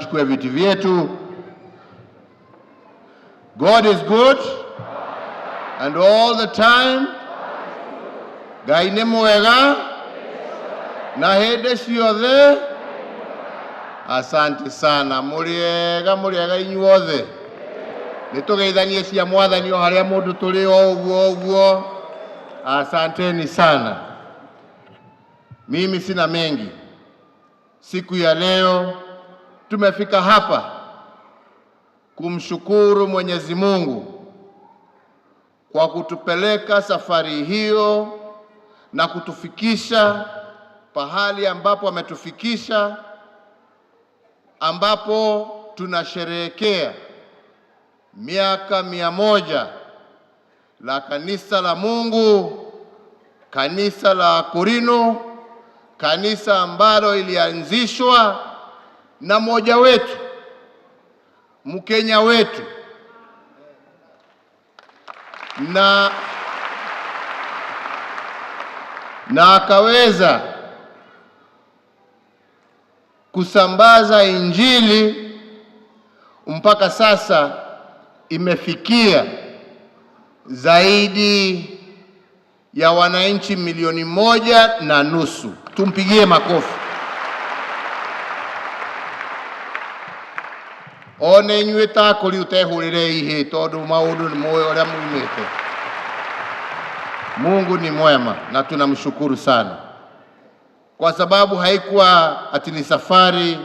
tuchukue viti vyetu. God is good and all the time. Ngai nĩ mwega na hĩndĩ ciothe. Asante sana. Mũrĩega inyuothe. Nĩtũgeithanie cia Mwathani o harĩa mũndũ tũrĩ o ũguo. Asanteni sana. Mimi sina mengi. Siku ya leo tumefika hapa kumshukuru Mwenyezi Mungu kwa kutupeleka safari hiyo na kutufikisha pahali ambapo ametufikisha, ambapo tunasherehekea miaka 100 la kanisa la Mungu, kanisa la Akorinu, kanisa ambalo ilianzishwa na mmoja wetu, Mkenya wetu, na akaweza kusambaza Injili mpaka sasa imefikia zaidi ya wananchi 1.5 milioni. Tumpigie makofi. One inyuĩ ta kũri ũtehũrĩre ihĩ tondũ maũndũ nĩ moyo ũrĩa muumĩte. Mungu ni mwema na tunamshukuru sana, kwa sababu haikuwa ati ni safari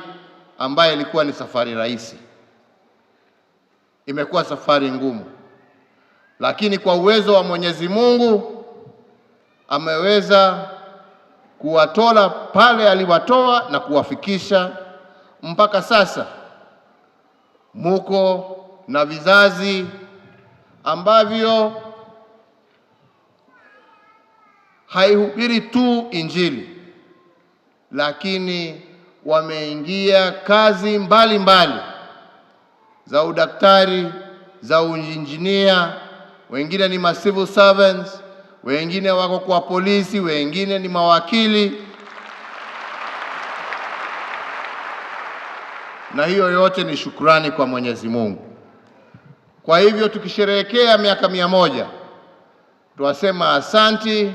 ambayo ilikuwa ni safari rahisi. Imekuwa safari ngumu, lakini kwa uwezo wa Mwenyezi Mungu ameweza kuwatola pale aliwatoa na kuwafikisha mpaka sasa. Muko na vizazi ambavyo haihubiri tu Injili, lakini wameingia kazi mbalimbali za udaktari, za uinjinia, wengine ni civil servants, wengine wako kwa polisi, wengine ni mawakili. Na hiyo yote ni shukrani kwa Mwenyezi Mungu. Kwa hivyo tukisherehekea miaka 100, tuwasema asanti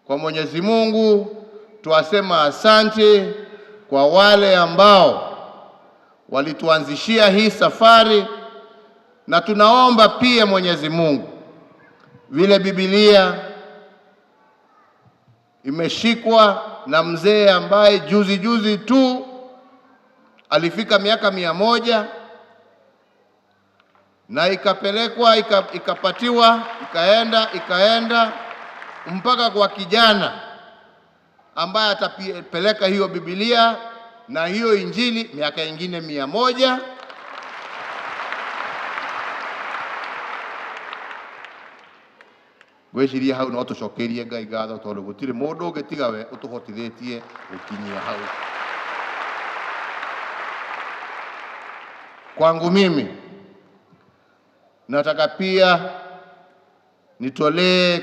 kwa Mwenyezi Mungu, tuwasema asanti kwa wale ambao walituanzishia hii safari, na tunaomba pia Mwenyezi Mungu, vile Biblia imeshikwa na mzee ambaye juzi tu alifika miaka 100 na ikapelekwa ikapatiwa ikaenda mpaka kwa kijana ambaye atapeleka hiyo Biblia na hiyo Injili miaka ingine 100. Gweciria hau no tucokerie Ngai ngatho tondu gutire mundu ungitiga we utuhotithĩtie gukinyia hau. Kwangu mimi nataka pia nitolee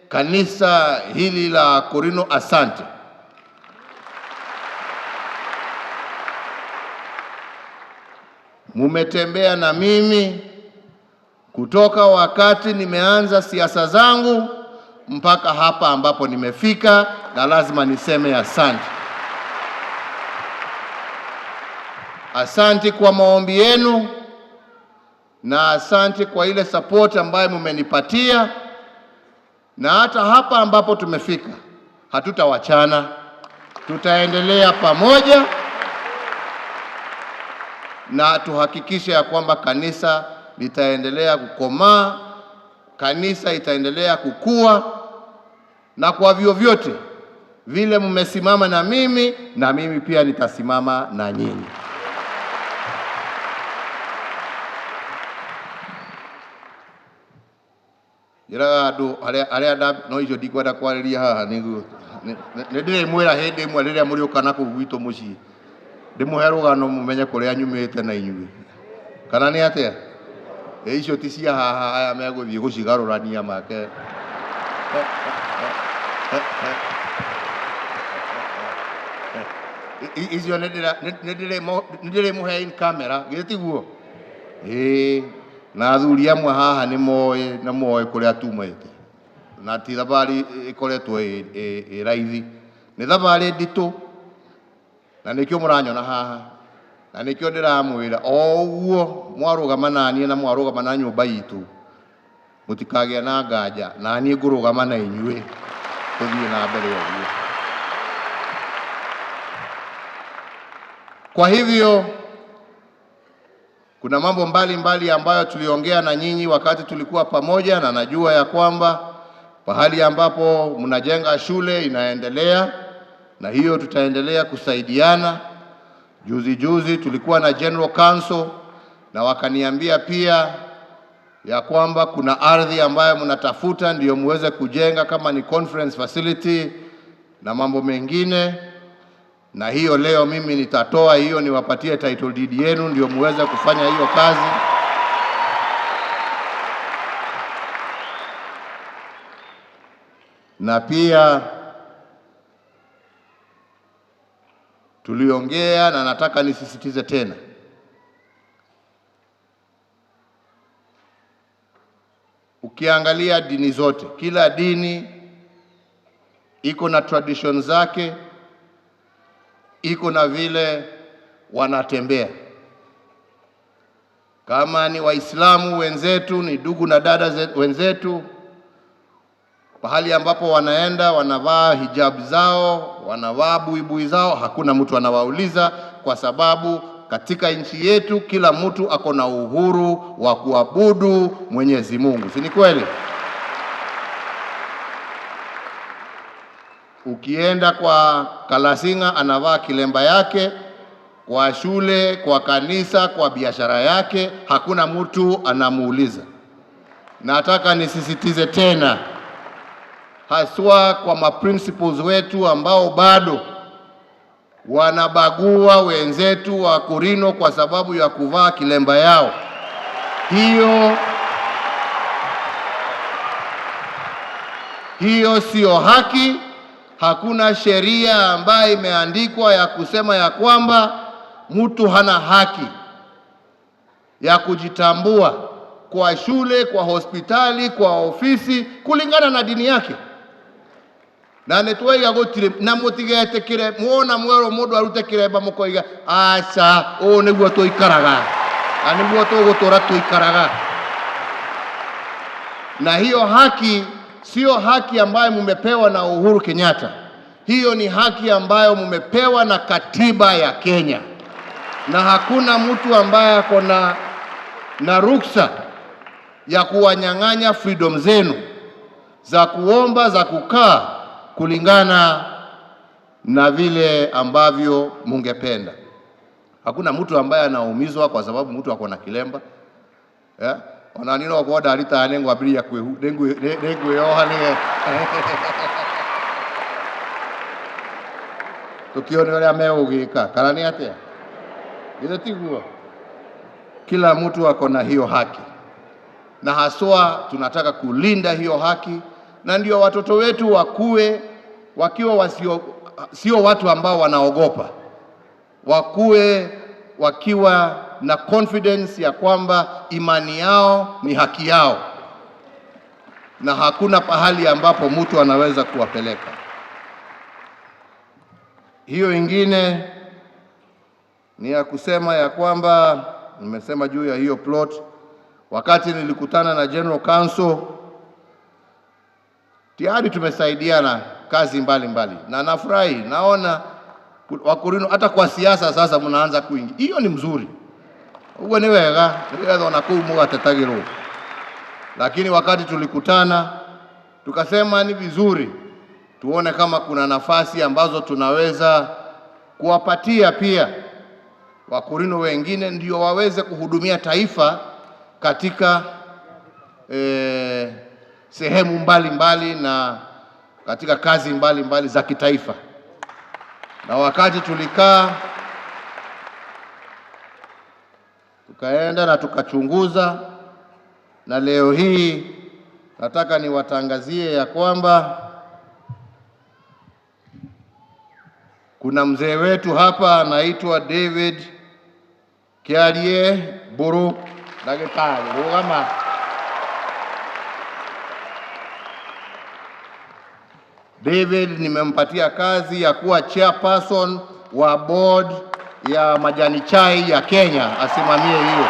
kanisa hili la Akorinu asante. Mumetembea na mimi kutoka wakati nimeanza siasa zangu mpaka hapa ambapo nimefika, na lazima niseme asante. Asante kwa maombi yenu na asante kwa ile support ambayo mmenipatia, na hata hapa ambapo tumefika hatutawachana, tutaendelea pamoja na tuhakikishe ya kwamba kanisa litaendelea kukomaa, kanisa itaendelea kukua, na kwa vyovyote vile mmesimama na mimi pia nitasimama na nyinyi. Ira andu aria no icio ndikwenda kwarĩria haha nĩguo nĩndĩrĩmwĩra hĩndĩ ĩmwe rĩrĩa mũrĩũka na kũu gwitũ mũciĩ ndĩmũhe rũgano mũmenye kũrĩa nyumĩte na inyuĩ, kana nĩ atĩa? Icio ti cia haha, aya megũthiĩ gũcigarũrania make. icio nindire muhe in camera gitiguo na athuri amwe haha ni moe na moe kuria tumete na ti thabari ikoretwo raithi ni thabari nditu na nikio muranyona haha na nikio ndiramwira o uguo mwarugama nanie na mwarugama na nyumba itu mutikagĩa na nganja na niĩ ngũrũgama na inyuĩ tuthie na mbele ũguo. Kwa hivyo kuna mambo mbalimbali ambayo tuliongea na nyinyi wakati tulikuwa pamoja, na najua ya kwamba pahali ambapo mnajenga shule inaendelea, na hiyo tutaendelea kusaidiana. Juzi tulikuwa na General Council na wakaniambia pia ya kwamba kuna ardhi ambayo mnatafuta ndio muweze kujenga kama ni conference facility na mambo mengine, na hiyo leo mimi nitatoa hiyo niwapatie title deed yenu ndio muweze kufanya hiyo kazi. Na pia tuliongea na nataka nisisitize tena, ukiangalia dini zote, kila dini iko na tradition zake, iko na vile wanatembea. Kama ni Waislamu wenzetu, ni ndugu na dada wenzetu, pahali ambapo wanaenda wanavaa hijab zao, wanavaa buibui zao, hakuna mtu anawauliza, kwa sababu katika nchi yetu kila mtu ako na uhuru wa kuabudu Mwenyezi Mungu. Si ni kweli? Ukienda kwa Kalasinga anavaa kilemba yake, kwa shule, kwa kanisa, kwa biashara yake, hakuna mtu anamuuliza. Nataka nisisitize tena, haswa kwa maprinciples wetu ambao bado wanabagua wenzetu wa Akorino kwa sababu ya kuvaa kilemba yao. Hiyo sio haki. Hakuna sheria ambayo imeandikwa ya kusema ya kwamba mtu hana haki ya kujitambua kwa shule, kwa hospitali, kwa ofisi kulingana na dini yake. Na netwaiga gutire na mutigetekire muona mwero mundu arute kiremba mukoiga acha o niguo tuikaraga na niguo tugutura tuikaraga. Na hiyo haki sio haki ambayo mumepewa na Uhuru Kenyatta. Hiyo ni haki ambayo mumepewa na katiba ya Kenya, na hakuna mtu ambaye ako na ruksa ya kuwanyang'anya freedom zenu za kuomba, za kukaa kulingana na vile ambavyo mungependa. Hakuna mtu ambaye anaumizwa kwa sababu mtu ako na kilemba. Onanino kwa dalita anengo abiria kwehu dengu yoha ni tukione wale ameugika karani atia ile tiguo. Kila mtu ako na hiyo haki, na haswa tunataka kulinda hiyo haki, na ndio watoto wetu wakue wakiwa sio watu ambao wanaogopa, wakue wakiwa na confidence ya kwamba imani yao ni haki yao na hakuna pahali ambapo mtu anaweza kuwapeleka. Hiyo ingine ni ya kusema ya kwamba nimesema juu ya hiyo plot wakati nilikutana na General Council, tayari tumesaidiana kazi mbalimbali na nafurahi naona Akorino hata kwa siasa sasa mnaanza kuingia. Hiyo ni mzuri. Uwe ni wega, ndio na kuumuga tetagiro. Lakini wakati tulikutana tukasema ni vizuri tuone kama kuna nafasi ambazo tunaweza kuwapatia pia Akorino wengine ndio waweze kuhudumia taifa katika sehemu mbalimbali na katika kazi mbalimbali za kitaifa. Na wakati tulikaa tukaenda na tukachunguza, na leo hii nataka niwatangazie ya kwamba Kuna mzee wetu hapa anaitwa David Kiarie Buru Dagitari. Rugama. David nimempatia kazi ya kuwa chairperson wa board ya majani chai ya Kenya, asimamie hiyo.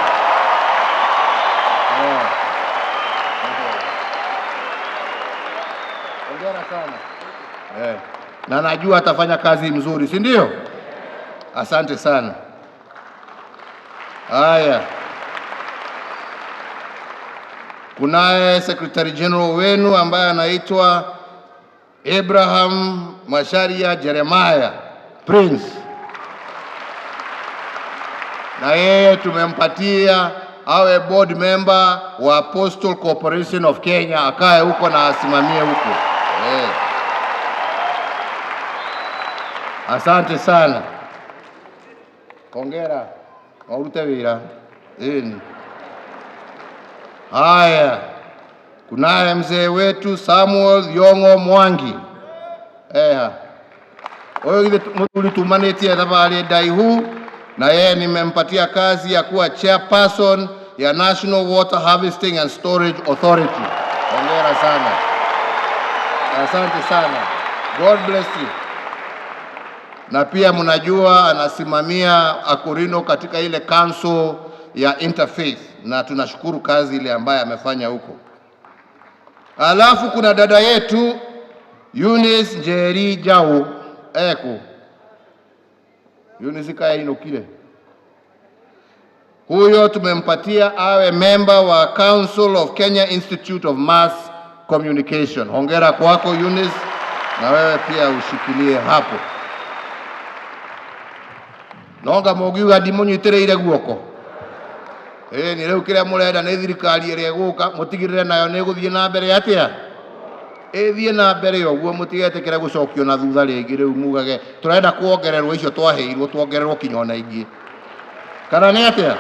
Hongera sana. Na najua atafanya kazi mzuri, si ndio? Asante sana. Haya. Kunaye Secretary General wenu ambaye anaitwa Abraham Masharia Jeremiah Prince. Na yeye tumempatia awe board member wa Apostle Corporation of Kenya, akae huko na asimamie huko. Asante sana. Hongera. Waurute wira. Haya. Kunaye mzee wetu Samuel Yongo Mwangi. Huyo tulitumanitie thabari daihu, na yeye nimempatia kazi ya kuwa chairperson ya National Water Harvesting and Storage Authority. Hongera sana. Asante sana. God bless you. Na pia mnajua anasimamia Akorino katika ile council ya interfaith, na tunashukuru kazi ile ambaye amefanya huko. Alafu kuna dada yetu Eunice Njeri Jau Eunice kaya inokile. Huyo tumempatia awe member wa Council of Kenya Institute of Mass Communication. Hongera kwako Eunice, na wewe pia ushikilie hapo. Nonga mogiuga ndimunyitereire guoko. Ni rĩu kĩrĩa mũrenda nĩ thirikari ĩrĩa ĩgũka mũtigirĩre nayo nĩ gũthiĩ na mbere atĩa? Ĩthiĩ na mbere ũguo, mũtigetĩkĩre gũcokio na thutha rĩngĩ. Rĩu mugage tũrenda kuongererwo icio twaheirwo, tuongererwo kinyona ingĩ. Kana nĩ atĩa?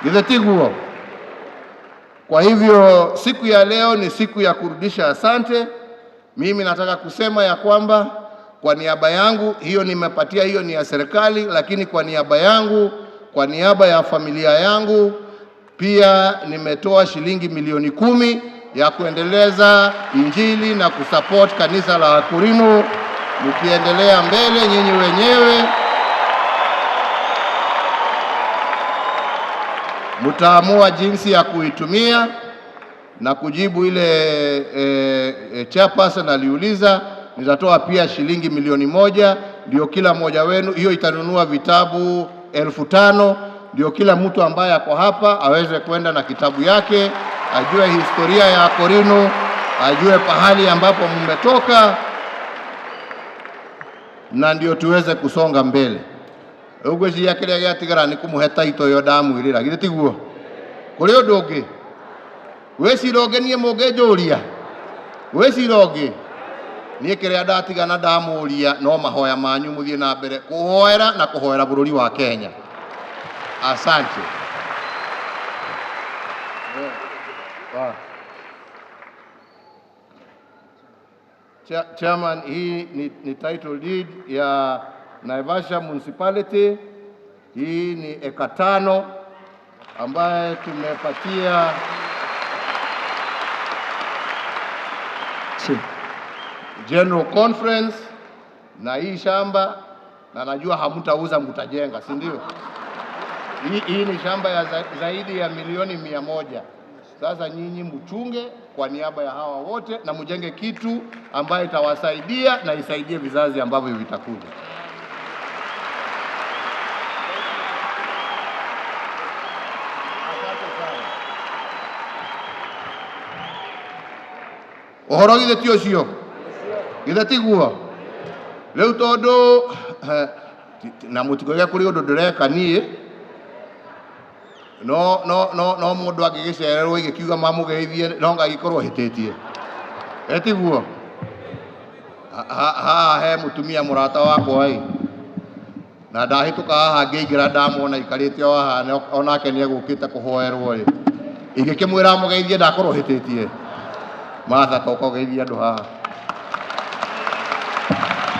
Githĩ tiguo? Kwa hivyo siku ya leo ni siku ya kurudisha asante. Mimi nataka kusema ya kwamba kwa niaba yangu, hiyo nimepatia, hiyo ni ya serikali, lakini kwa niaba yangu, kwa niaba ya familia yangu, pia nimetoa shilingi milioni 10 ya kuendeleza injili na kusupport kanisa la Akorino. Mkiendelea mbele nyinyi wenyewe, mtaamua jinsi ya kuitumia. Na kujibu ile chairperson aliuliza, nitatoa pia shilingi milioni 1, ndio kila mmoja wenu, hiyo itanunua vitabu 1500, ndio kila mtu ambaye ako hapa aweze kwenda na kitabu yake, ajue historia ya Akorino, ajue pahali ambapo mmetoka, na ndio tuweze kusonga mbele. Ugweci ya kile gyatigara ni kumuhe taito yo ndamwirira githĩ tiguo? Kuri undu ungi wecirogenie mũngĩnjũria, weciroge niĩ kĩrĩa ndatigana ndamũria no mahoya manyu mũthiĩ na mbere kuhoera na kuhoera bũrũri wa Kenya. Asante. Chairman, hii ni title deed ya Naivasha Municipality. Hii ni eka 5 ambaye tumepatia General Conference, na hii shamba na najua hamtauza, mtajenga, si ndio? Hii ni shamba ya zaidi ya milioni 100. Sasa nyinyi mchunge kwa niaba ya hawa wote na mjenge kitu ambayo itawasaidia na isaidie vizazi ambavyo vitakuja. Ohoro githĩ ti ũcio? Githĩ tiguo? Rĩu tondũ na mũtikoiga kũrĩ ũndũ ndĩreka niĩ, no mũndũ angĩgĩcererwo igĩkiuga mamũgeithie no ngagĩkorwo hĩtĩtie. Tiguo? Haha he mũtumia mũrata wakwa na ndahĩtũka haha ngĩingĩra ndamwona ikarĩte o haha, onake nĩ egũkĩte kũhoerwo ingĩkĩmwĩra mũgeithie ndakorwo hĩtĩtie. Martha toka ũgeithie andũ haha.